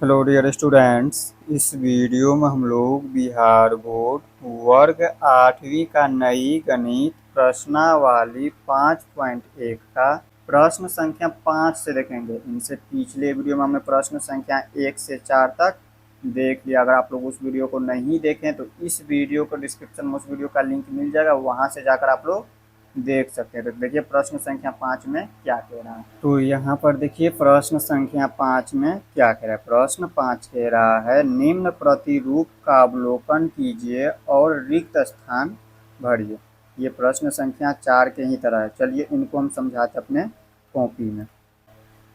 Hello dear students. इस video में हम लोग बिहार बोर्ड वर्ग 8वीं का नई गणित प्रश्नावली 5.1 का प्रश्न संख्या 5 से देखेंगे। इनसे पिछले वीडियो में हमने प्रश्न संख्या 1 से 4 तक देख लिया। अगर आप लोग उस वीडियो को नहीं देखें तो इस वीडियो को डिस्क्रिप्शन में उस वीडियो का लिंक मिल जाएगा, वहाँ से जाकर आप लोग देख सकते हैं। तो देखिए प्रश्न संख्या 5 में क्या कह रहा है। तो यहाँ पर देखिए प्रश्न संख्या 5 में क्या कह रहा है। प्रश्न 5 कह रहा है निम्न प्रतिरूप का अवलोकन कीजिए और रिक्त स्थान भरिए। ये प्रश्न संख्या 4 के ही तरह है। चलिए इनको हम समझाते अपने कॉपी में।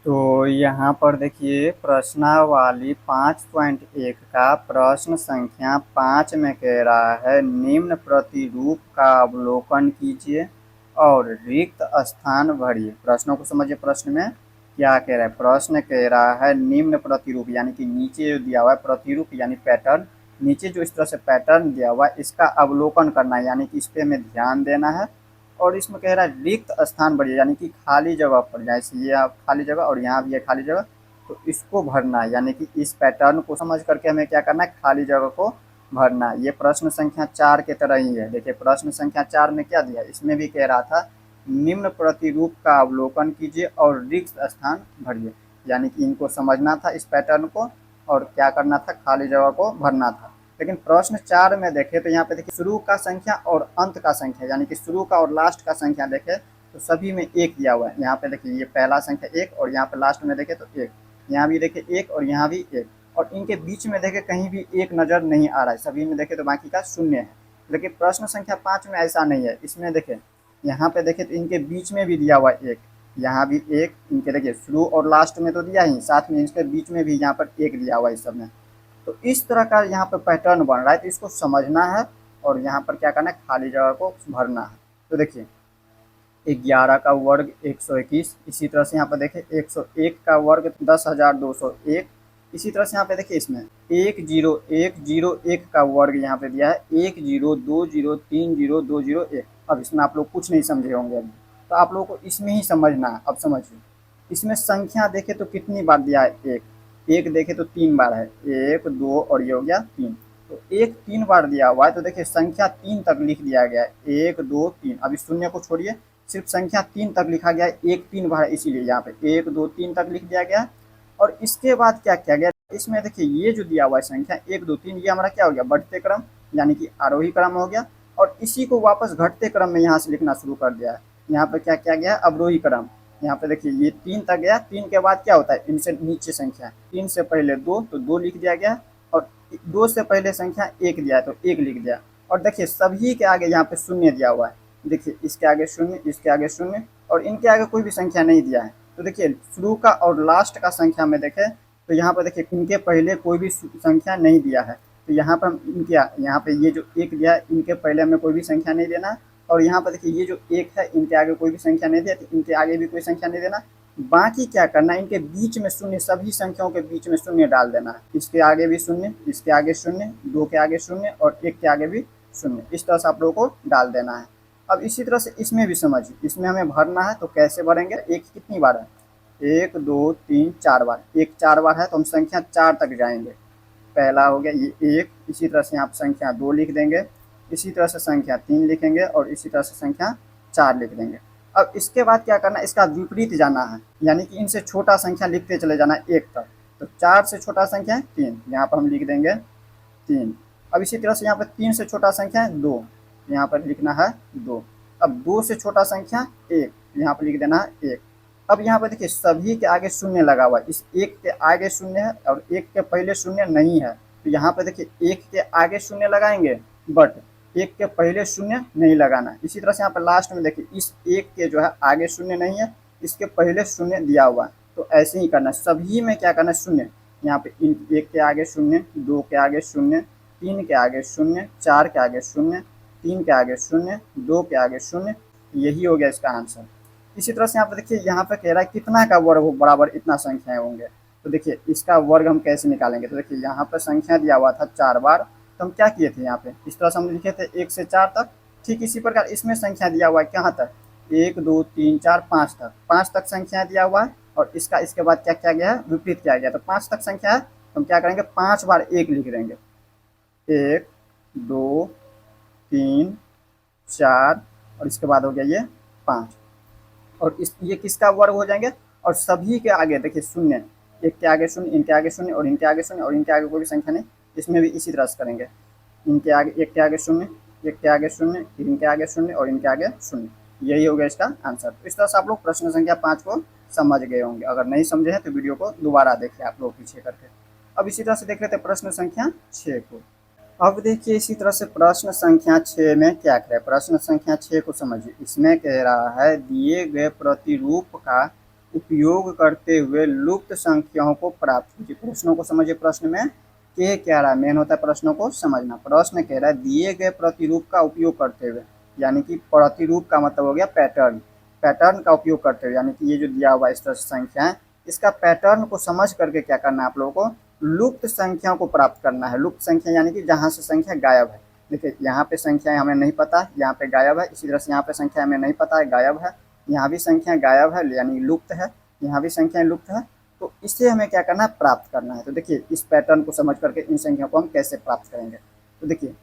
तो यहाँ पर देखिए प्रश्नावली 5.1 का प्रश्न संख्या 5 में कह रहा है निम्न प्रतिरूप का अवलोकन कीजिए और रिक्त स्थान भरिए। प्रश्नों को समझिए। प्रश्न में क्या कह रहा है। प्रश्न कह रहा है निम्न प्रतिरूप यानी कि नीचे जो दिया हुआ है प्रतिरूप यानी पैटर्न, नीचे जो इस तरह से पैटर्न दिया हुआ है इसका अवलोकन करना है, यानी कि इस पे हमें ध्यान देना है। और इसमें कह रहा है रिक्त स्थान भरिए यानी कि खाली जगह पर, जैसे ये आप खाली जगह और यहाँ भी है खाली जगह, तो इसको भरना है। यानी कि इस पैटर्न को समझ करके हमें क्या करना है, खाली जगह को भरना है। ये प्रश्न संख्या 4 के तरह ही है। देखिए प्रश्न संख्या 4 में क्या दिया, इसमें भी कह रहा था निम्न प्रतिरूप का अवलोकन कीजिए और रिक्त स्थान भरिए, यानी कि इनको समझना था इस पैटर्न को और क्या करना था, खाली जगह को भरना था। लेकिन प्रश्न 4 में देखें तो यहाँ पे देखिए शुरू का संख्या और अंत का संख्या, यानी कि शुरू का और लास्ट का संख्या देखें तो सभी में एक दिया हुआ है। यहाँ पे देखिए ये पहला संख्या 1 और यहाँ पे लास्ट में देखें तो 1, यहाँ भी देखिए 1 और यहाँ भी 1, और इनके बीच में देखें कहीं भी 1 नज़र नहीं आ रहा है, सभी में देखें तो बाकी का 0 है। लेकिन प्रश्न संख्या 5 में ऐसा नहीं है। इसमें देखें यहाँ पे देखें तो इनके बीच में भी दिया हुआ है 1, यहाँ भी 1, इनके देखिए शुरू और लास्ट में तो दिया ही, साथ में इनके बीच में भी यहाँ पर 1 दिया हुआ है इस सब में। तो इस तरह का यहाँ पर पैटर्न बन रहा है, तो इसको समझना है और यहाँ पर क्या करना है, खाली जगह को भरना है। तो देखिए 11 का वर्ग 121, इसी तरह से यहाँ पर देखिए 101 का वर्ग 10,201, इसी तरह से यहाँ पे देखिए इसमें 10101 का वर्ग यहाँ पे दिया है 102030201। अब इसमें आप लोग कुछ नहीं समझे होंगे अभी, तो आप लोगों को इसमें ही समझना है। अब समझिए इसमें संख्या देखे तो कितनी बार दिया है, एक, एक देखे तो 3 बार है, 1 2 और ये हो गया 3, तो 1 3 बार दिया हुआ है। तो देखिए संख्या 3 तक लिख दिया गया है, 1 2 3। अब इस शून्य को छोड़िए, सिर्फ संख्या 3 तक लिखा गया है, 1 3 बार है, इसीलिए यहाँ पे 1 2 3 तक लिख दिया गया। और इसके बाद क्या किया गया, इसमें देखिए ये जो दिया हुआ है संख्या 1 2 3, ये हमारा क्या हो गया, बढ़ते क्रम यानी कि आरोही क्रम हो गया, और इसी को वापस घटते क्रम में यहाँ से लिखना शुरू कर दिया है। यहाँ पे क्या किया गया, अवरोही क्रम। यहाँ पे देखिए ये 3 तक गया, 3 के बाद क्या होता है, इनसे नीचे संख्या, 3 से पहले 2 तो 2 लिख दिया गया, और 2 से पहले संख्या 1 दिया है तो 1 लिख दिया। और देखिए सभी के आगे यहाँ पे 0 दिया हुआ है, देखिए इसके आगे 0, इसके आगे 0, और इनके आगे कोई भी संख्या नहीं दिया है। तो देखिए शुरू का और लास्ट का संख्या में देखें तो यहाँ पर देखिए इनके पहले कोई भी संख्या नहीं दिया है, तो यहाँ पर इनके यहाँ पे ये जो 1 दिया है इनके पहले हमें कोई भी संख्या नहीं देना, और यहाँ पर देखिए ये जो 1 है इनके आगे कोई भी संख्या नहीं दिया, तो इनके आगे भी कोई संख्या नहीं देना। बाकी क्या करना है, इनके बीच में 0, सभी संख्याओं के बीच में 0 डाल देना है। इसके आगे भी 0, इसके आगे 0, 2 के आगे 0 और 1 के आगे भी 0, इस तरह से आप लोगों को डाल देना है। अब इसी तरह से इसमें भी समझिए, इसमें हमें भरना है तो कैसे भरेंगे, 1 कितनी बार है, 1 2 3 4 बार, 1 4 बार है तो हम संख्या 4 तक जाएंगे। पहला हो गया ये 1, इसी तरह से यहाँ पर संख्या 2 लिख देंगे, इसी तरह से संख्या 3 लिखेंगे और इसी तरह से संख्या 4 लिख देंगे। अब इसके बाद क्या करना है, इसका विपरीत जाना है, यानी कि इनसे छोटा संख्या लिखते चले जाना है 1 तक। तो 4 से छोटा संख्या है 3, यहाँ पर हम लिख देंगे 3। अब इसी तरह से यहाँ पर 3 से छोटा संख्या है 2, यहाँ पर लिखना है 2। अब 2 से छोटा संख्या 1, यहाँ पर लिख देना है 1। अब यहाँ पर देखिए सभी के आगे 0 लगा हुआ है, इस 1 के आगे 0 है और 1 के पहले 0 नहीं है, तो यहाँ पर देखिए 1 के आगे 0 लगाएंगे बट 1 के पहले 0 नहीं लगाना। इसी तरह से यहाँ पर लास्ट में देखिए इस 1 के जो है आगे 0 नहीं है, इसके पहले 0 दिया हुआ है, तो ऐसे ही करना, सभी में क्या करना है 0। यहाँ पे 1 के आगे 0, 2 के आगे 0, 3 के आगे 0, 4 के आगे 0, 3 के आगे 0, 2 के आगे 0, यही हो गया इसका आंसर। इसी तरह से यहाँ पर देखिए यहाँ पे कह रहा है कितना का वर्ग बराबर इतना संख्याएं होंगे, तो देखिए इसका वर्ग हम कैसे निकालेंगे। तो देखिए यहाँ पर संख्या दिया हुआ था 4 बार, तो हम क्या किए थे, यहाँ पे इस तरह से हम लिखे थे 1 से 4 तक। ठीक इसी प्रकार इसमें संख्या दिया हुआ है कहाँ तक, 1 2 3 4 5 तक, 5 तक संख्या दिया हुआ है, और इसका इसके बाद क्या किया गया है, विपरीत किया गया, तो 5 तक संख्या है तो हम क्या करेंगे 5 बार 1 लिख देंगे, 1 2 3 4 और इसके बाद हो गया ये 5। और इस ये किसका वर्ग हो जाएंगे, और सभी के आगे देखिए शून्य, एक के आगे शून्य, इनके आगे शून्य और इनके आगे शून्य और इनके आगे कोई भी संख्या नहीं, इसमें भी इसी तरह से करेंगे, इनके आगे एक के आगे शून्य, एक के आगे शून्य, इनके आगे शून्य और इनके आगे शून्य। यही हो गया इसका आंसर। तो इस तरह से आप लोग प्रश्न संख्या 5 को समझ गए होंगे। अगर नहीं समझे हैं तो वीडियो को दोबारा देखिए आप लोग पीछे करके। अब इसी तरह से देख लेते हैं प्रश्न संख्या 6 को। अब देखिए इसी तरह से प्रश्न संख्या 6 में क्या कह रहा है, प्रश्न संख्या 6 को समझिए। इसमें कह रहा है दिए गए प्रतिरूप का उपयोग करते हुए लुप्त संख्याओं को प्राप्त कीजिए। प्रश्नों को समझिए। प्रश्न में क्या रहा है, मेन होता है प्रश्नों को समझना। प्रश्न कह रहा है दिए गए प्रतिरूप का उपयोग करते हुए, यानी कि प्रतिरूप का मतलब हो गया पैटर्न, पैटर्न का उपयोग करते हुए, यानी कि ये जो दिया हुआ इस तरह से संख्या है, इसका पैटर्न को समझ करके क्या करना है आप लोगों को, लुप्त संख्या को प्राप्त करना है। लुप्त संख्या यानी कि जहाँ से संख्या गायब है। देखिए यहाँ पे संख्या हमें नहीं पता है, यहाँ पे गायब है। इसी तरह से यहाँ पे संख्या हमें नहीं पता है, गायब है। यहाँ भी संख्या गायब है यानी लुप्त है, यहाँ भी संख्या लुप्त है। तो इससे हमें क्या करना है, प्राप्त करना है। तो देखिए इस पैटर्न को समझ करके इन संख्या को हम कैसे प्राप्त करेंगे। तो देखिए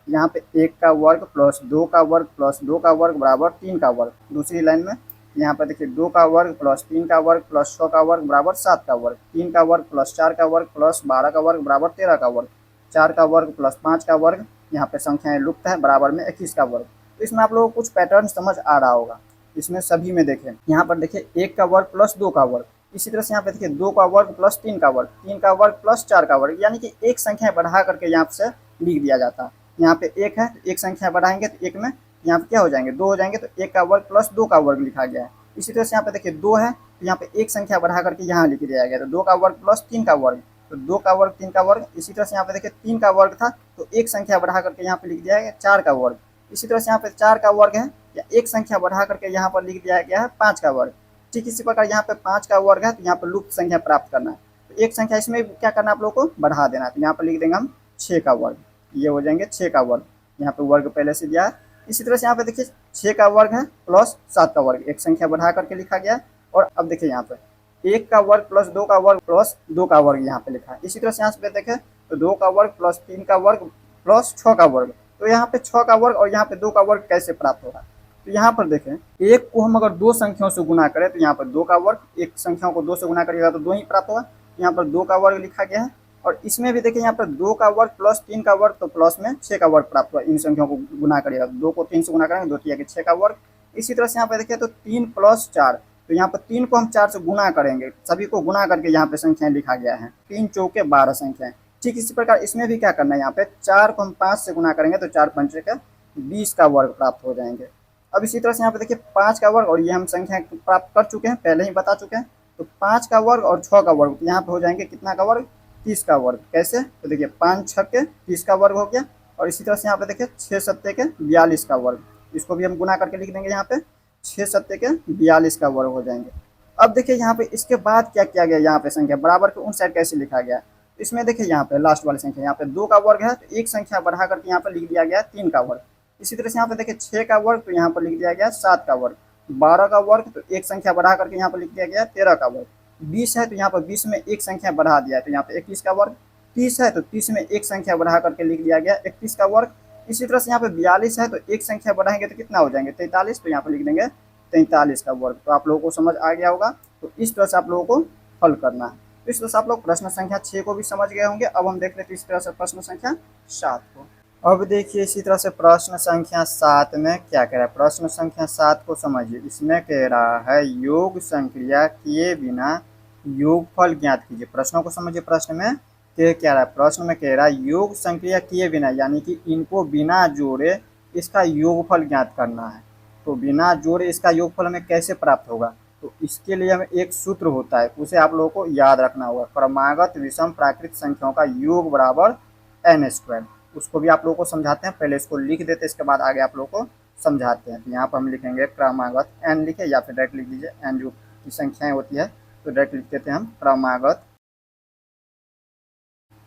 यहाँ पे 1 का वर्ग प्लस 2 का वर्ग प्लस 2 का वर्ग बराबर 3 का वर्ग। दूसरी लाइन में यहाँ पर देखिए 2 का वर्ग प्लस 3 का वर्ग प्लस 6 का वर्ग बराबर 7 का वर्ग, 3 का वर्ग प्लस 4 का वर्ग प्लस 12 का वर्ग बराबर 13 का वर्ग, 4 का वर्ग प्लस 5 का वर्ग, यहाँ पे संख्याएं लुप्त है, बराबर में 21 का वर्ग। तो इसमें आप लोगों को कुछ पैटर्न समझ आ रहा होगा। इसमें सभी में देखें, यहाँ पर देखिए 1 का वर्ग प्लस 2 का वर्ग, इसी तरह से यहाँ पे देखिए 2 का वर्ग प्लस 3 का वर्ग, 3 का वर्ग प्लस 4 का वर्ग, यानी कि एक संख्या बढ़ा करके यहाँ से लिख दिया जाता है। यहाँ पे 1 है तो एक संख्या बढ़ाएंगे तो 1 में यहाँ पे क्या हो जाएंगे, 2 हो जाएंगे, तो 1 का वर्ग प्लस 2 का वर्ग लिखा गया है। इसी तरह से यहाँ पे देखिए 2 है तो यहाँ पे एक संख्या बढ़ा करके यहाँ लिख दिया गया, तो 2 का वर्ग प्लस 3 का वर्ग, तो 2 का वर्ग 3 का वर्ग। इसी तरह से यहाँ पे देखिए 3 का वर्ग था तो एक संख्या बढ़ा करके यहाँ पे लिख दिया गया 4 का वर्ग। इसी तरह से यहाँ पे 4 का वर्ग है या एक संख्या बढ़ा करके यहाँ पर लिख दिया गया है 5 का वर्ग। ठीक इसी प्रकार यहाँ पे 5 का वर्ग है तो यहाँ पर लुप्त संख्या प्राप्त करना है, तो एक संख्या इसमें क्या करना है आप लोग को, बढ़ा देना है। तो यहाँ पर लिख देंगे हम 6 का वर्ग, ये हो जाएंगे 6 का वर्ग, यहाँ पे वर्ग पहले से दिया है। इसी तरह से यहाँ पे देखिए 6 का वर्ग है प्लस 7 का वर्ग, एक संख्या बढ़ा करके लिखा गया है। और अब देखिए यहाँ पे 1 का वर्ग प्लस 2 का वर्ग प्लस 2 का वर्ग यहाँ पे लिखा है। इसी तरह से यहाँ पे देखें तो 2 का वर्ग प्लस 3 का वर्ग प्लस 6 का वर्ग, तो यहाँ पे 6 का वर्ग और यहाँ पे 2 का वर्ग कैसे प्राप्त होगा। तो यहाँ पर देखें एक को हम अगर 2 संख्याओं से गुना करें तो यहाँ पर 2 का वर्ग, एक संख्याओं को 2 से गुना करिएगा तो 2 ही प्राप्त होगा। यहाँ पर 2 का वर्ग लिखा गया है और इसमें भी देखिए यहाँ पर 2 का वर्ग प्लस 3 का वर्ग, तो प्लस में 6 का वर्ग प्राप्त हुआ। इन संख्याओं को गुना करिएगा, 2 को 3 से गुना करेंगे 2 3 6 का वर्ग। इसी तरह से यहाँ पे देखिए तो 3 प्लस 4, तो यहाँ पर 3 को हम 4 से गुना करेंगे, सभी को गुना करके यहाँ पे संख्याएं लिखा गया है, 3 चौके 12 संख्याएं। ठीक इसी प्रकार इसमें भी क्या करना है, यहाँ पे 4 को हम 5 से गुना करेंगे तो 4 पंचे के 20 का वर्ग प्राप्त हो जाएंगे। अब इसी तरह से यहाँ पे देखिए 5 का वर्ग, और ये हम संख्या प्राप्त कर चुके हैं, पहले ही बता चुके हैं। तो 5 का वर्ग और 6 का वर्ग, यहाँ पे हो जाएंगे कितना का वर्ग, 30 का वर्ग। कैसे, तो देखिए 5 6 के 30 का वर्ग हो गया। और इसी तरह से यहाँ पे देखिए 6 7 के 42 का वर्ग, इसको भी हम गुना करके लिख देंगे, यहाँ पे 6 7 के 42 का वर्ग हो जाएंगे। अब देखिए यहाँ पे इसके बाद क्या किया गया, यहाँ पे संख्या बराबर के उन साइड कैसे लिखा गया। इसमें देखिए यहाँ पे लास्ट वाली संख्या, यहाँ पे 2 का वर्ग है तो एक संख्या बढ़ा करके यहाँ पे लिख दिया गया 3 का वर्ग। इसी तरह से यहाँ पे देखिए 6 का वर्ग, तो यहाँ पर लिख दिया गया 7 का वर्ग, 12 का वर्ग, तो एक संख्या बढ़ा करके यहाँ पर लिख दिया गया 13 का वर्ग, 20 है तो यहाँ पर 20 में एक संख्या बढ़ा दिया है तो यहाँ पे 21 का वर्ग, 30 है तो 30 में एक संख्या बढ़ा करके लिख दिया गया 31 का वर्ग। इसी तरह से यहाँ पे 42 है तो एक संख्या बढ़ाएंगे तो कितना हो जाएंगे 43, तो यहाँ पर लिख देंगे 43 का वर्ग। तो आप लोगों को समझ आ गया होगा। तो इस तरह से आप लोगों को हल करना है। तो इस तरह से आप लोग प्रश्न संख्या 6 को भी समझ गए होंगे। अब हम देख लेते हैं इस तरह से प्रश्न संख्या 7 को। अब देखिए इसी तरह से प्रश्न संख्या 7 में क्या कह रहा है, प्रश्न संख्या 7 को समझिए। इसमें कह रहा है योग संक्रिया किए बिना योगफल ज्ञात कीजिए। प्रश्नों को समझिए। प्रश्न में क्या रहा है, प्रश्न में कह रहा है योग संक्रिया किए बिना, यानी कि इनको बिना जोड़े इसका योगफल ज्ञात करना है। तो बिना जोड़े इसका योगफल हमें कैसे प्राप्त होगा, तो इसके लिए हमें एक सूत्र होता है, उसे आप लोगों को याद रखना होगा। क्रमागत विषम प्राकृत संख्याओं का योग बराबर n²। उसको भी आप लोगों को समझाते हैं, पहले इसको लिख देते हैं, इसके बाद आगे आप लोगों को समझाते हैं। तो यहाँ पर हम लिखेंगे क्रमागत n लिखे, या फिर डायरेक्ट लिख दीजिए, n जो की संख्याएं होती है तो डायरेक्ट लिख देते हैं हम क्रमागत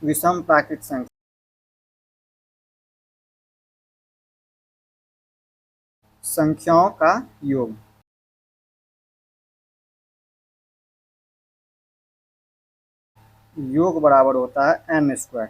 विषम प्राकृत संख्याओं का योग। योग बराबर होता है एन स्क्वायर।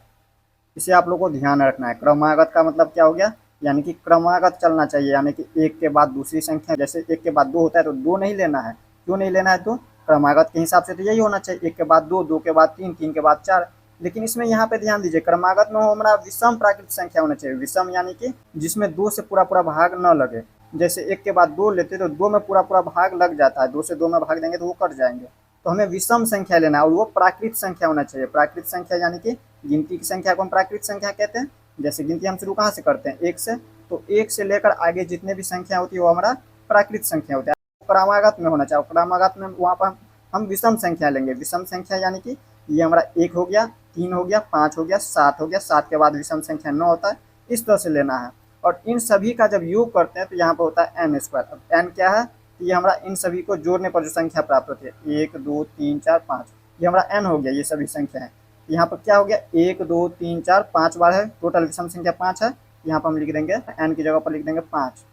इसे आप लोगों को ध्यान रखना है। क्रमागत का मतलब क्या हो गया, यानी कि क्रमागत चलना चाहिए, यानी कि एक के बाद दूसरी संख्या, जैसे एक के बाद दो होता है तो दो नहीं लेना है। क्यों नहीं लेना है, तो क्रमागत के हिसाब से तो यही होना चाहिए, एक के बाद दो, दो के बाद तीन, तीन के बाद चार। लेकिन इसमें यहाँ पे ध्यान दीजिए, क्रमागत में हमारा विषम प्राकृत संख्या होना चाहिए। विषम यानी कि जिसमें दो से पूरा पूरा भाग न लगे। जैसे एक के बाद दो लेते तो दो में पूरा पूरा भाग लग जाता है, दो से दो में भाग देंगे तो वो कट जाएंगे। तो हमें विषम संख्या लेना है और वो प्राकृत संख्या होना चाहिए। प्राकृत संख्या यानी कि गिनती की संख्या को हम प्राकृत संख्या कहते हैं। जैसे गिनती हम शुरू कहाँ से करते हैं, एक से, तो एक से लेकर आगे जितने भी संख्या होती है वो हमारा प्राकृत संख्या होता है। क्रमागत में होना चाहिए, क्रमागत में वहाँ पर हम विषम संख्या लेंगे। विषम संख्या यानी कि ये हमारा एक हो गया, तीन हो गया, पाँच हो गया, सात हो गया, सात के बाद विषम संख्या नौ होता है। इस तरह से लेना है। और इन सभी का जब योग करते हैं तो यहाँ पर होता है एन स्क्वायर। अब एन क्या है, ये हमारा इन सभी को जोड़ने पर जो संख्या प्राप्त होती है, एक दो तीन चार पाँच, ये हमारा एन हो गया, ये सभी संख्या है। यहाँ पर क्या हो गया, एक दो तीन चार पाँच बार है, टोटल विषम संख्या पाँच है। यहाँ पर हम लिख देंगे एन की जगह पर लिख देंगे पाँच,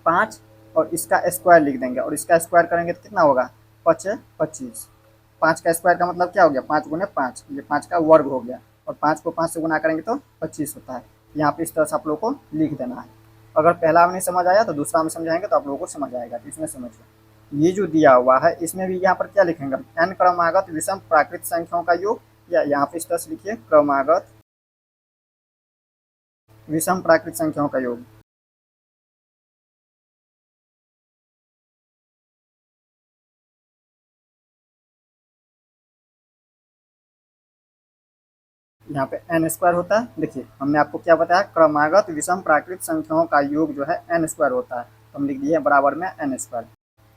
पाँच, और इसका स्क्वायर लिख देंगे, और इसका स्क्वायर करेंगे तो कितना होगा, पच 25। पाँच का स्क्वायर का मतलब क्या हो गया, पाँच गुने पाँच, ये पाँच का वर्ग हो गया, और पाँच को पाँच से गुना करेंगे तो 25 होता है। यहाँ पे इस तरह से आप लोगों को लिख देना है। अगर पहला में नहीं समझ आया तो दूसरा में समझाएंगे तो आप लोगों को समझ आएगा। तो इसमें समझिए, ये जो दिया हुआ है इसमें भी यहाँ पर क्या लिखेंगे, एन क्रमागत विषम प्राकृत संख्याओं का योग, या यहाँ पे इस तरह से लिखिए, क्रमागत विषम प्राकृत संख्याओं का योग। यहाँ पे एन स्क्वायर होता है। देखिए हमने आपको क्या बताया, क्रमागत विषम प्राकृत संख्याओं का योग जो है एन स्क्वायर होता है। तो हम लिख दिए बराबर में एन स्क्वायर।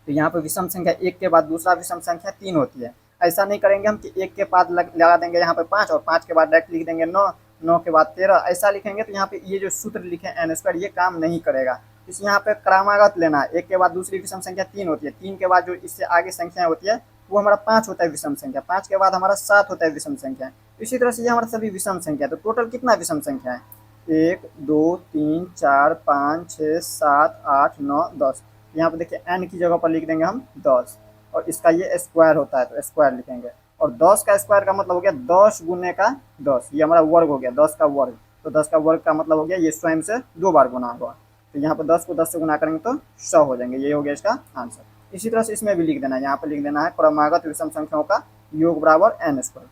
तो यहाँ पे विषम संख्या एक के बाद दूसरा विषम संख्या तीन होती है। ऐसा नहीं करेंगे हम कि एक के बाद लगा देंगे यहाँ पे पाँच, और पाँच के बाद डायरेक्ट लिख देंगे नौ, नौ के बाद 13, ऐसा लिखेंगे तो यहाँ पे ये जो सूत्र लिखे एन स्क्वायर ये काम नहीं करेगा। इस यहाँ पे क्रमागत लेना है। एक के बाद दूसरी विषम संख्या तीन होती है, तीन के बाद जो इससे आगे संख्या होती है वो हमारा पाँच होता है विषम संख्या, पाँच के बाद हमारा सात होता है विषम संख्या। इसी तरह से ये हमारा सभी विषम संख्या। तो टोटल कितना विषम संख्या है, एक दो तीन चार पाँच छः सात आठ नौ 10। यहाँ पे देखिए एन की जगह पर लिख देंगे हम 10, और इसका ये स्क्वायर होता है तो स्क्वायर लिखेंगे। और 10 का स्क्वायर का मतलब हो गया 10 गुने का 10, ये हमारा वर्ग हो गया, 10 का वर्ग। तो 10 का वर्ग का मतलब हो गया ये स्वयं से दो बार गुना हुआ। तो यहाँ पर 10 को 10 से गुना करेंगे तो 100 हो जाएंगे, ये हो गया इसका आंसर। इसी तरह से इसमें भी लिख देना है, यहाँ पर लिख देना है क्रमागत विषम संख्याओं का योग बराबर एन स्क्वायर।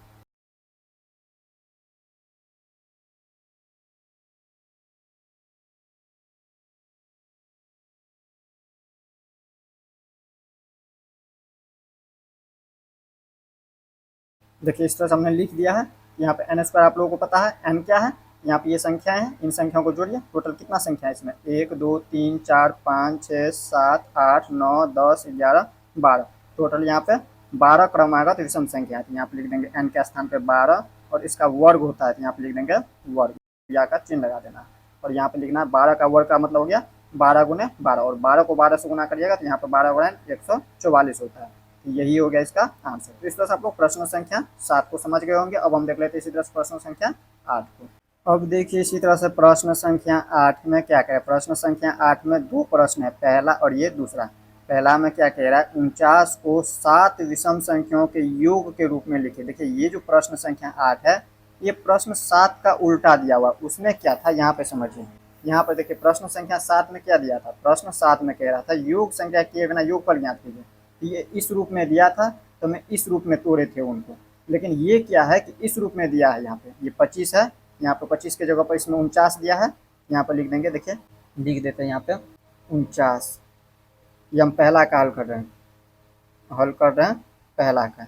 देखिए इस तरह से हमने लिख दिया है। यहाँ पे एन स्क्वायर आप लोगों को पता है, एन क्या है, यहाँ पे ये संख्या है, इन संख्याओं को जोड़िए। टोटल कितना संख्या है इसमें, एक दो तीन चार पाँच छः सात आठ नौ 10 11 12। टोटल यहाँ पे 12 क्रमागत विषम संख्या है। तो यहाँ पे लिख देंगे एन के स्थान पे 12, और इसका वर्ग होता है तो यहाँ पे लिख देंगे वर्ग, या का चिन्ह लगा देना। और यहाँ पे लिखना है 12 का वर्ग का मतलब हो गया 12 गुने 12, और 12 को 12 से गुना करिएगा तो यहाँ पे 12 गुणा 144 होता है। यही हो गया इसका आंसर। तो इस तरह से आप लोग प्रश्न संख्या 7 को समझ गए होंगे। अब हम देख लेते हैं इसी तरह से प्रश्न संख्या 8 को। अब देखिए इसी तरह से प्रश्न संख्या 8 में क्या कह रहा है। प्रश्न संख्या 8 में दो प्रश्न है, पहला और ये दूसरा। पहला में क्या कह रहा है, 49 को 7 विषम संख्याओं के योग के रूप में लिखे। देखिए ये जो प्रश्न संख्या 8 है, ये प्रश्न 7 का उल्टा दिया हुआ, उसमें क्या था यहाँ पे समझिए। यहाँ पर देखिए प्रश्न संख्या 7 में क्या दिया था, प्रश्न 7 में कह रहा था योग संख्या किए बिना योगफल ज्ञात कीजिए। ये इस रूप में दिया था तो मैं इस रूप में तोड़े थे उनको। लेकिन ये क्या है कि इस रूप में दिया है, यहाँ पे ये 25 है, यहाँ पे 25 के जगह पर इसमें 49 दिया है। यहाँ पर लिख देंगे, देखिए लिख देते हैं यहाँ पे 49। ये हम पहला का हल कर रहे हैं, हल कर रहे हैं पहला का।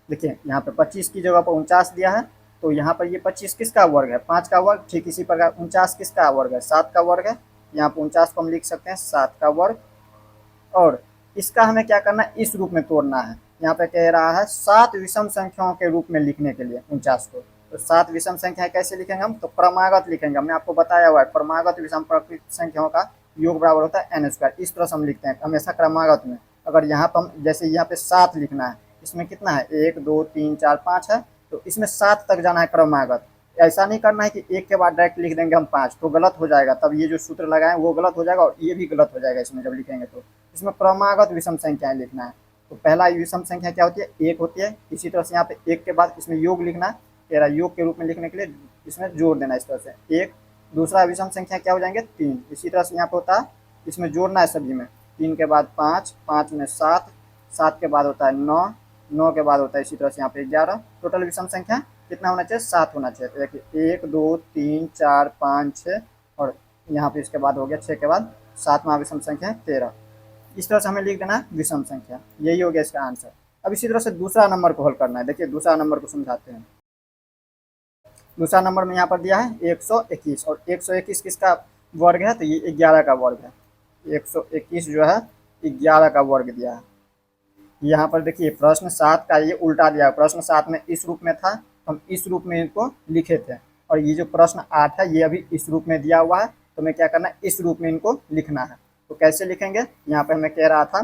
देखिए यहाँ पे 25 की जगह पर 49 दिया है, तो यहाँ पर ये 25 किसका वर्ग है, 5 का वर्ग। ठीक इसी प्रकार 49 किसका वर्ग है, 7 का वर्ग है। यहाँ पे 49 को हम लिख सकते हैं 7 का वर्ग। और इसका हमें क्या करना है, इस रूप में तोड़ना है। यहाँ पे कह रहा है 7 विषम संख्याओं के रूप में लिखने के लिए 49 को। तो 7 विषम संख्या कैसे लिखेंगे हम, तो क्रमागत लिखेंगे। हमने आपको बताया हुआ है क्रमागत विषम प्राकृत संख्याओं का योग बराबर होता है एन स्क्वायर। इस तरह से हम लिखते हैं हमेशा क्रमागत में। अगर यहाँ पर हम जैसे यहाँ पे 7 लिखना है, इसमें कितना है 1 2 3 4 5 है, तो इसमें 7 तक जाना है क्रमागत। ऐसा नहीं करना है कि एक के बाद डायरेक्ट लिख देंगे हम 5, तो गलत हो जाएगा। तब ये जो सूत्र लगाए वो गलत हो जाएगा, और ये भी गलत हो जाएगा इसमें जब लिखेंगे। तो इसमें क्रमागत विषम संख्याएं लिखना है। तो पहला विषम संख्या क्या होती है, एक होती है। इसी तरह से यहाँ पे एक के बाद इसमें योग लिखना है, तेरा योग के रूप में लिखने के लिए इसमें जोड़ देना इस तरह से एक। दूसरा विषम संख्या क्या हो जाएंगे, तीन। इसी तरह से यहाँ पे होता है, इसमें जोड़ना है सभी में, तीन के बाद पाँच, पाँच में सात, सात के बाद होता है नौ, नौ के बाद होता है इसी तरह से यहाँ पे 11। टोटल विषम संख्या कितना होना चाहिए, सात होना चाहिए। तो देखिए एक दो तीन चार पाँच छः, और यहाँ पे इसके बाद हो गया छः के बाद सातवां विषम संख्या 13। इस तरह से हमें लिख देना है विषम संख्या, यही हो गया इसका आंसर। अब इसी तरह से दूसरा नंबर को हल करना है। देखिए दूसरा नंबर को समझाते हैं। दूसरा नंबर में यहाँ पर दिया है 121, और 121 किसका वर्ग है, तो ये 11 का वर्ग है। 121 जो है 11 का वर्ग दिया है। यहाँ पर देखिए प्रश्न 7 का ये उल्टा दिया है। प्रश्न 7 में इस रूप में था, हम इस रूप में इनको लिखे थे, और ये जो प्रश्न 8 है ये अभी इस रूप में दिया हुआ है, तो हमें क्या करना है, इस रूप में इनको लिखना है। तो कैसे लिखेंगे, यहाँ पर हमें कह रहा था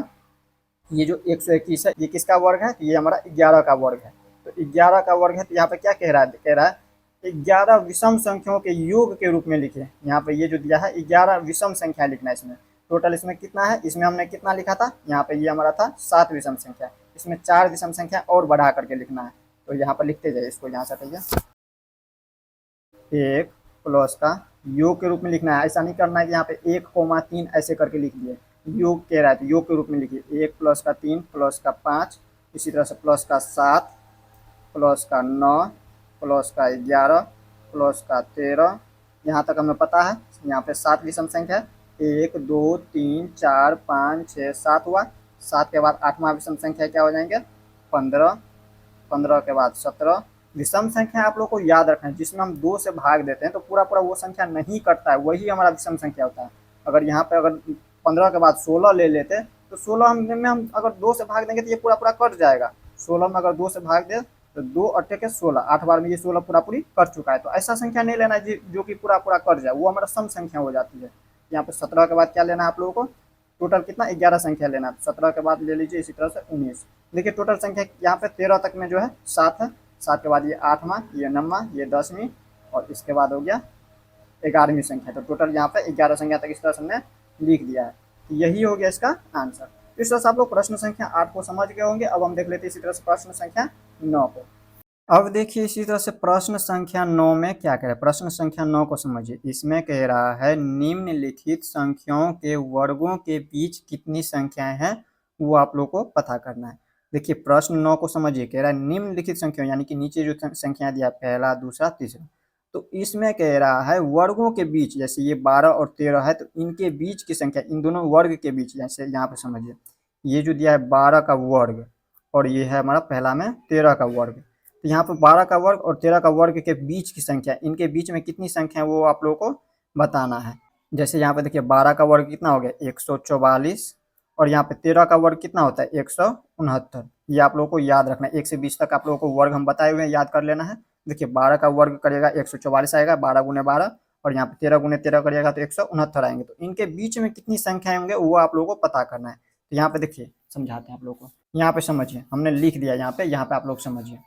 ये जो 121 है ये किसका वर्ग है, तो ये हमारा 11 का वर्ग है। तो 11 का वर्ग है, तो यहाँ पे क्या कह रहा है, 11 विषम संख्याओं के योग के रूप में लिखे। यहाँ पे ये जो दिया है 11 विषम संख्या लिखना है इसमें। टोटल इसमें कितना है, इसमें हमने कितना लिखा था, यहाँ पे ये हमारा था 7 विषम संख्या। इसमें 4 विषम संख्या और बढ़ा करके लिखना है। तो यहाँ पर लिखते जाइए, इसको यहाँ से हटाइए। एक प्लस का योग के रूप में लिखना है, ऐसा नहीं करना है कि यहाँ पे 1,3 ऐसे करके लिख दिए। योग कह रहा है तो योग के रूप में लिखिए, 1 प्लस का 3 प्लस का 5, इसी तरह से प्लस का 7 प्लस का 9 प्लस का 11 प्लस का 13। यहाँ तक हमें पता है। यहाँ पे 7 विषम संख्या है, 1 2 3 4 5 6 7 हुआ। 7 के बाद 8वां विषम संख्या क्या हो जाएंगे, 15, 15 के बाद 17। विषम संख्या आप लोग को याद रखना है, जिसमें हम 2 से भाग देते हैं तो पूरा पूरा वो संख्या नहीं कटता है, वही हमारा विषम संख्या होता है। अगर यहाँ पे अगर 15 के बाद 16 ले लेते तो 16 में हम अगर 2 से भाग देंगे तो ये पूरा पूरा कट जाएगा। 16 में अगर 2 से भाग दे तो 2 अट्ठे के 16, 8 बार में ये 16 पूरा पूरी कट चुका है। तो ऐसा संख्या नहीं लेना है जो कि पूरा पूरा कट जाए, वो हमारा सम संख्या हो जाती है। यहाँ पे 17 के बाद क्या लेना है आप लोगों को, टोटल कितना 11 संख्या लेना है। 17 के बाद ले लीजिए इसी तरह से 19। देखिए टोटल संख्या यहाँ पे 13 तक में जो है 7 है। 7 के बाद ये 8वां, ये 9वां, ये 10वीं, और इसके बाद हो गया 11वीं संख्या। तो टोटल यहाँ पे 11 संख्या तक इस तरह से हमने लिख दिया है। तो यही हो गया इसका आंसर। इस तरह से आप लोग प्रश्न संख्या 8 को समझ गए होंगे। अब हम देख लेते हैं इसी तरह से प्रश्न संख्या 9 को। अब देखिए इसी तरह से प्रश्न संख्या 9 में क्या कह रहा है। प्रश्न संख्या 9 को समझिए। इसमें कह रहा है निम्नलिखित संख्याओं के वर्गों के बीच कितनी संख्याएं हैं, वो आप लोग को पता करना है। देखिए प्रश्न 9 को समझिए। कह रहा है निम्नलिखित संख्याओं, यानी कि नीचे जो संख्या दिया पहला दूसरा तीसरा, तो इसमें कह रहा है वर्गों के बीच, जैसे ये 12 और 13 है तो इनके बीच की संख्या, इन दोनों वर्ग के बीच, जैसे यहाँ पे समझिए ये जो दिया है 12 का वर्ग, और ये है हमारा पहला में 13 का वर्ग। तो यहाँ पे 12 का वर्ग और 13 का वर्ग के बीच की संख्या, इनके बीच में कितनी संख्या है वो आप लोगों को बताना है। जैसे यहाँ पे देखिए 12 का वर्ग कितना हो गया 144, और यहाँ पे 13 का वर्ग कितना होता है 169। ये आप लोगों को याद रखना है। 1 से 20 तक आप लोगों को वर्ग हम बताए हुए हैं, याद कर लेना है। देखिए 12 का वर्ग करेगा 144 आएगा, 12 गुने 12, और यहाँ पे 13 गुने 13 करिएगा तो 169 आएंगे। तो इनके बीच में कितनी संख्याएं होंगे वो आप लोगों को पता करना है। तो यहाँ पे देखिए समझाते हैं आप लोगों को। यहाँ पे समझिए, हमने लिख दिया यहाँ पे आप लोग समझिए।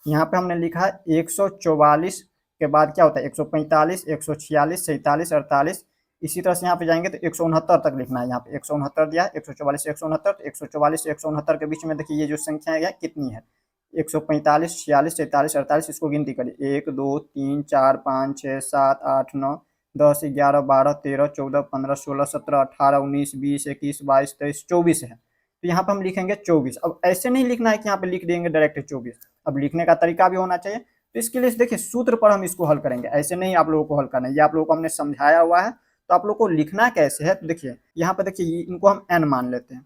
यहाँ पे हमने लिखा है 144 के बाद क्या होता है 145, 146, 47, 48। इसी तरह से यहाँ पे जाएंगे तो 169 तक लिखना है। यहाँ पे 169 दिया है, 144 169, तो 144 से 169 के बीच में देखिए ये जो संख्या है कितनी है, 145, 46, 47, 48। इसको गिनती करिए 1 2 3 4 5 6 7 8 9 10 11 12 13 14 15 16 17 18 19 20 21 22 23 24 है। तो यहाँ पे हम लिखेंगे 24। अब ऐसे नहीं लिखना है कि यहाँ पे लिख देंगे डायरेक्ट 24, अब लिखने का तरीका भी होना चाहिए। तो इसके लिए देखिए सूत्र पर हम इसको हल करेंगे, ऐसे नहीं आप लोगों को हल करना है। ये आप लोगों को हमने समझाया हुआ है, तो आप लोग को लिखना कैसे है। तो देखिए यहाँ पे देखिए इनको हम n मान लेते हैं।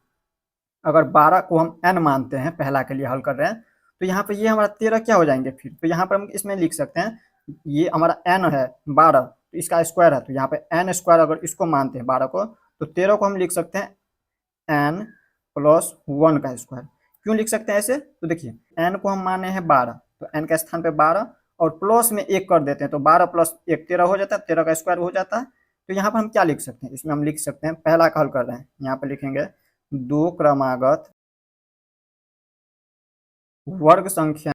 अगर 12 को हम n मानते हैं, पहला के लिए हल कर रहे हैं, तो यहाँ पे ये हमारा 13 क्या हो जाएंगे फिर। तो यहाँ पर हम इसमें लिख सकते हैं, ये हमारा n है 12, तो इसका स्क्वायर है, तो यहाँ पे n स्क्वायर अगर इसको मानते हैं 12 को, तो 13 को हम लिख सकते हैं n प्लस 1 का स्क्वायर। क्यों लिख सकते हैं ऐसे, तो देखिए n को हम माने हैं 12, तो n के स्थान पे 12 और प्लस में 1 कर देते हैं, तो 12 प्लस 1 13 हो जाता है, 13 का स्क्वायर हो जाता है। तो यहाँ पर हम क्या लिख सकते हैं, इसमें हम लिख सकते हैं, पहला का हल कर रहे हैं, यहाँ पे लिखेंगे दो क्रमागत वर्ग संख्या,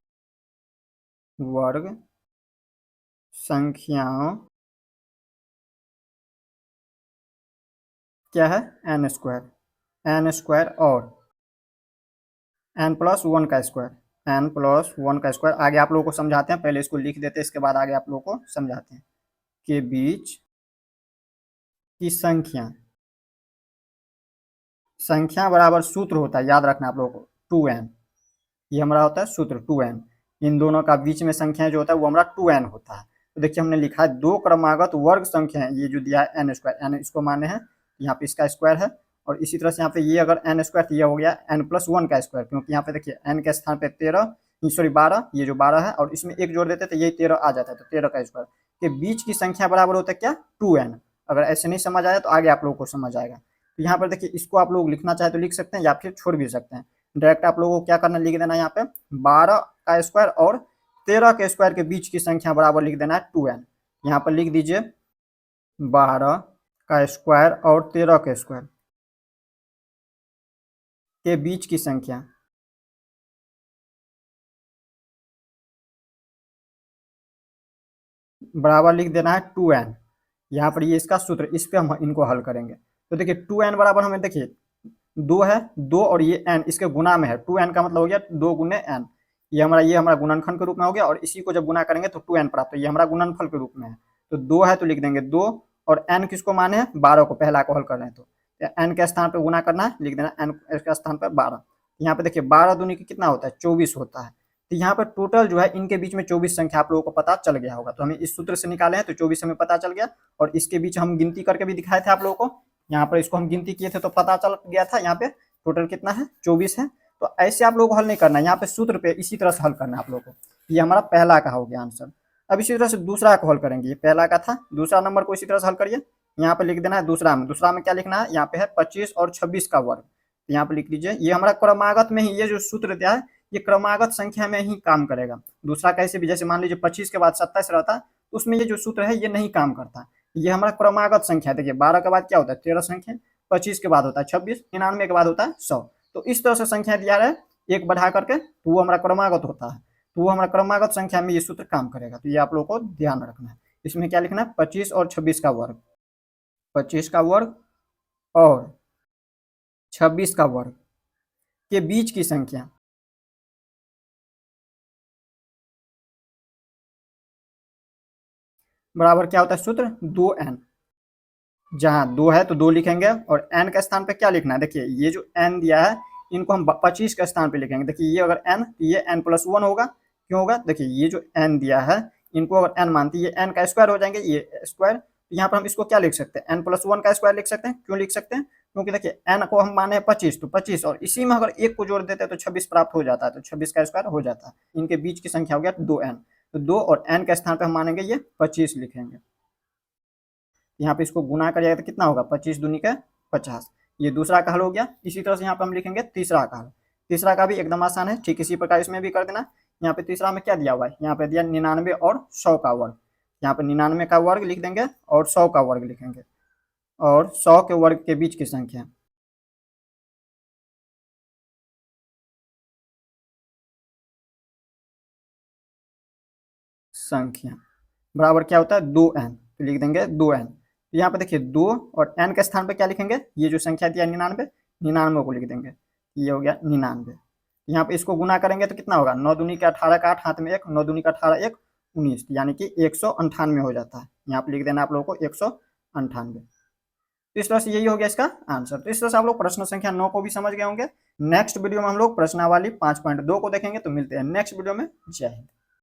वर्ग संख्याओं क्या है n स्क्वायर, n स्क्वायर और n+1 का स्क्वायर, n+1 का स्क्वायर। आगे आप लोगों को समझाते हैं, पहले इसको लिख देते हैं, इसके बाद आगे आप लोगों को समझाते हैं। के बीच की संख्या, संख्या बराबर सूत्र होता है, याद रखना आप लोगों को, 2n। ये हमारा होता है सूत्र 2n। इन दोनों का बीच में संख्या जो होता है वो हमारा 2n होता है। तो देखिए हमने लिखा है दो क्रमागत वर्ग संख्या है, ये जो दिया है n स्क्वायर, n इसको माने हैं, यहाँ पे इसका स्क्वायर है। और इसी तरह से यहाँ पे ये अगर n स्क्वायर, तो ये हो गया n+1 का स्क्वायर, क्योंकि यहाँ पे देखिए n के स्थान पे 13, सॉरी 12, ये जो 12 है और इसमें एक जोड़ देते तो यही 13 आ जाता है, तो 13 का स्क्वायर के बीच की संख्या बराबर होता है क्या, 2n। अगर ऐसे नहीं समझ आया तो आगे आप लोगों को समझ आएगा। तो यहाँ पर देखिए इसको आप लोग लिखना चाहे तो लिख सकते हैं या फिर छोड़ भी सकते हैं। डायरेक्ट आप लोगों को क्या करना, लिख देना यहाँ पे 12 का स्क्वायर और 13 के स्क्वायर के बीच की संख्या बराबर लिख देना है 2n। यहाँ पर लिख दीजिए 12 का स्क्वायर और 13 के स्क्वायर के बीच की संख्या बराबर लिख देना है 2n। यहाँ पर ये इसका सूत्र, इस पे हम इनको हल करेंगे। तो देखिए 2n बराबर हमें देखिए 2 है, 2 और ये n इसके गुना में है, 2n का मतलब हो गया 2 गुने n। ये हमारा गुणनखंड के रूप में हो गया और इसी को जब गुना करेंगे तो 2n प्राप्त, ये हमारा गुणनफल के रूप में है। तो 2 है तो लिख देंगे 2 और n किसको माने हैं, 12 को, पहला को हल कर रहे हैं तो n के स्थान पर गुना करना है, लिख देना n के स्थान पर 12। यहाँ पे देखिए 12 दूनी की कितना होता है, 24 होता है। तो यहाँ पर टोटल जो है इनके बीच में 24 संख्या आप लोगों को पता चल गया होगा। तो हमें इस सूत्र से निकाले हैं तो 24 हमें पता चल गया, और इसके बीच हम गिनती करके भी दिखाए थे आप लोगों को। यहाँ पर इसको हम गिनती किए थे तो पता चल गया था, यहाँ पे टोटल कितना है, 24 है। तो ऐसे आप लोगों को हल नहीं करना है, यहाँ पे सूत्र पे इसी तरह से हल करना है आप लोगों को। ये हमारा पहला का हो गया आंसर। अब इसी तरह से दूसरा को हल करेंगे, ये पहला का था, दूसरा नंबर को इसी तरह से हल करिए। यहाँ पे लिख देना है दूसरा में क्या लिखना है, यहाँ पे है 25 और 26 का वर्ग। यहाँ पे लिख लीजिए, ये हमारा क्रमागत में ही, ये जो सूत्र दिया है ये क्रमागत संख्या में ही काम करेगा। दूसरा कैसे भी, जैसे मान लीजिए 25 के बाद 27 रहता तो उसमें ये जो सूत्र है ये नहीं काम करता। ये हमारा क्रमागत संख्या, देखिए 12 के बाद क्या होता है 13 संख्या, 25 के बाद होता है 26, 99 के बाद होता है 100। तो इस तरह से संख्या दिया है, एक बढ़ा करके, तो वो हमारा क्रमागत होता है। तो वो हमारा क्रमागत संख्या में ये सूत्र काम करेगा। तो ये आप लोगों को ध्यान रखना है। इसमें क्या लिखना है, 25 और 26 का वर्ग, 25 का वर्ग और 26 का वर्ग के बीच की संख्या बराबर क्या होता है सूत्र, 2n। जहाँ 2 है तो 2 लिखेंगे और n के स्थान पे क्या लिखना है, देखिए ये जो n दिया है इनको हम 25 के स्थान पे लिखेंगे। देखिए ये अगर n तो ये n+1 होगा, क्यों होगा, देखिए ये जो n दिया है इनको अगर n मानते ये n का स्क्वायर हो जाएंगे, ये स्क्वायर। तो यहाँ पर हम इसको क्या लिख सकते हैं, n+1 का स्क्वायर लिख सकते हैं। क्यों लिख सकते हैं, क्योंकि देखिए n को हम माने 25, तो 25 और इसी में अगर एक को जोड़ देते हैं तो 26 प्राप्त हो जाता है, तो 26 का स्क्वायर हो जाता है। इनके बीच की संख्या हो गया 2n। तो 2 और n के स्थान पर हम मानेंगे ये 25 लिखेंगे। यहाँ पे इसको गुना करिएगा तो कितना होगा, 25 दूनी का 50। ये दूसरा का हल हो गया। इसी तरह से यहाँ पे हम लिखेंगे तीसरा का हल। तीसरा का भी एकदम आसान है, ठीक इसी प्रकार इसमें भी कर देना। यहाँ पे तीसरा में क्या दिया हुआ है, यहाँ पे दिया 99 और 100 का वर्ग। यहाँ पे 99 का वर्ग लिख देंगे और 100 का वर्ग लिखेंगे, और 100 के वर्ग के बीच की संख्या बराबर क्या होता है, 2n। तो लिख देंगे 2n। तो यहाँ पे देखिए 2 और n के स्थान पे क्या लिखेंगे, ये जो संख्या दिया 99, 99 को लिख देंगे, ये हो गया 99। यहाँ पे इसको गुना करेंगे तो कितना होगा, 9 दूनी का 18 का 8, हाथ में 1, 9 दूनी का 18, 1, 19, यानी कि 198 हो जाता है। यहाँ पे लिख देना आप लोगों को 198। तो इस तरह से यही हो गया इसका आंसर। तो इस तरह से आप लोग प्रश्न संख्या 9 को भी समझ गए होंगे। नेक्स्ट वीडियो में हम लोग प्रश्नावली 5.2 को देखेंगे। तो मिलते हैं नेक्स्ट वीडियो में। जय हिंद।